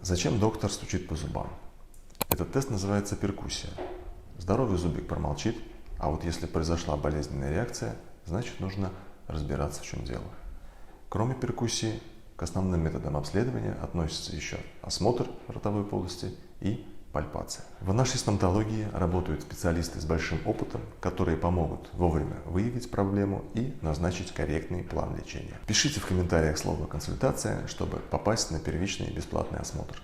Зачем доктор стучит по зубам? Этот тест называется перкуссия. Здоровый зубик промолчит, а вот если произошла болезненная реакция, значит нужно разбираться, в чем дело. Кроме перкуссии, к основным методам обследования относятся еще осмотр ротовой полости и пальпация. В нашей стоматологии работают специалисты с большим опытом, которые помогут вовремя выявить проблему и назначить корректный план лечения. Пишите в комментариях слово «консультация», чтобы попасть на первичный бесплатный осмотр.